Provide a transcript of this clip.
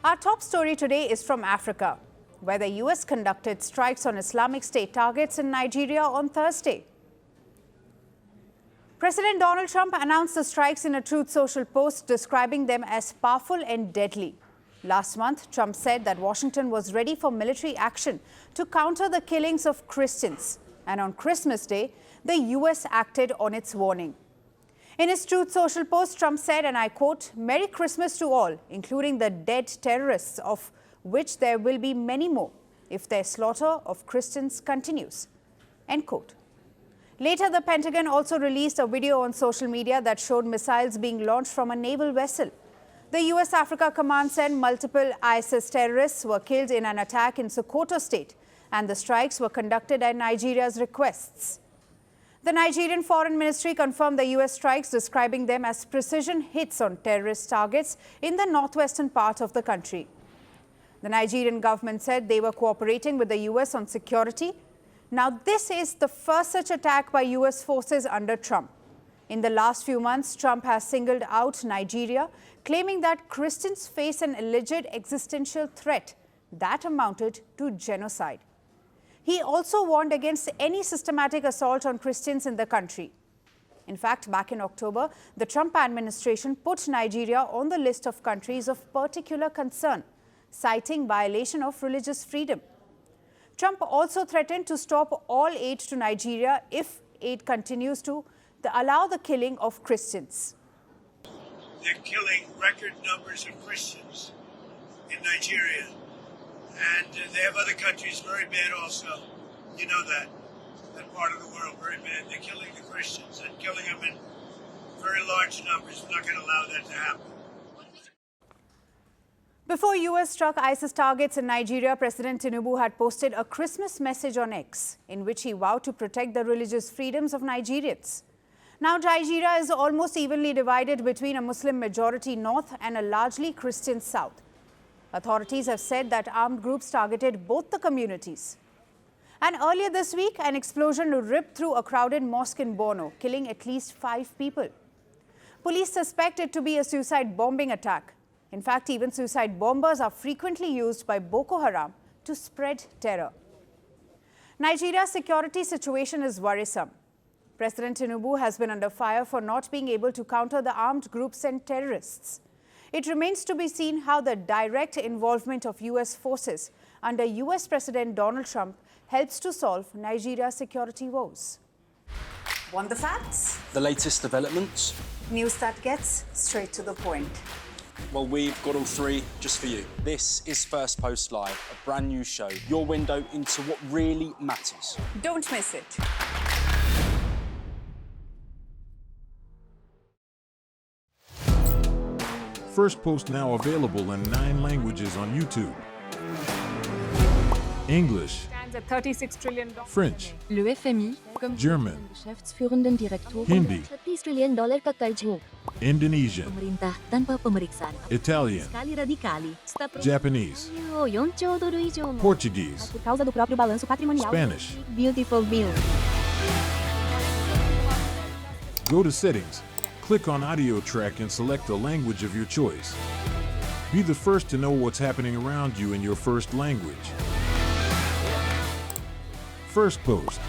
Our top story today is from Africa, where the US conducted strikes on Islamic State targets in Nigeria on Thursday. President Donald Trump announced the strikes in a Truth Social post, describing them as powerful and deadly. Last month, Trump said that Washington was ready for military action to counter the killings of Christians. And on Christmas Day, the US acted on its warning. In his Truth Social post, Trump said, and I quote, "Merry Christmas to all, including the dead terrorists, of which there will be many more if their slaughter of Christians continues." End quote. Later, the Pentagon also released a video on social media that showed missiles being launched from a naval vessel. The US Africa Command said multiple ISIS terrorists were killed in an attack in Sokoto State, and the strikes were conducted at Nigeria's requests. The Nigerian Foreign Ministry confirmed the US strikes, describing them as precision hits on terrorist targets in the northwestern part of the country. The Nigerian government said they were cooperating with the US on security. Now, this is the first such attack by US forces under Trump. In the last few months, Trump has singled out Nigeria, claiming that Christians face an alleged existential threat that amounted to genocide. He also warned against any systematic assault on Christians in the country. In fact, back in October, the Trump administration put Nigeria on the list of countries of particular concern, citing violation of religious freedom. Trump also threatened to stop all aid to Nigeria if aid continues to allow the killing of Christians. They're killing record numbers of Christians in Nigeria. And they have other countries very bad also. You know that part of the world very bad. They're killing the Christians and killing them in very large numbers. We're not going to allow that to happen. Before US struck ISIS targets in Nigeria, President Tinubu had posted a Christmas message on X in which he vowed to protect the religious freedoms of Nigerians. Now, Nigeria is almost evenly divided between a Muslim majority north and a largely Christian south. Authorities have said that armed groups targeted both the communities. And earlier this week, an explosion ripped through a crowded mosque in Borno, killing at least 5 people. Police suspect it to be a suicide bombing attack. In fact, even suicide bombers are frequently used by Boko Haram to spread terror. Nigeria's security situation is worrisome. President Tinubu has been under fire for not being able to counter the armed groups and terrorists. It remains to be seen how the direct involvement of US forces under US President Donald Trump helps to solve Nigeria's security woes. Want the facts? The latest developments? News that gets straight to the point. Well, we've got all three just for you. This is Firstpost Live, a brand new show, your window into what really matters. Don't miss it. Firstpost now available in 9 languages on YouTube. English, Stands at $36 trillion. French, Le FMI, comme German, Geschäftsführenden Direktor, Hindi, $30 trillion ka-charge ho. Indonesian, Pemerintah tanpa pemeriksaan. Italian, Skali radikali. Japanese, $1 trilhão mo. Portuguese, Por causa do próprio balanço patrimonial. Spanish. Beautiful bill. Go to Settings, click on Audio Track and select a language of your choice. Be the first to know what's happening around you in your first language. Firstpost.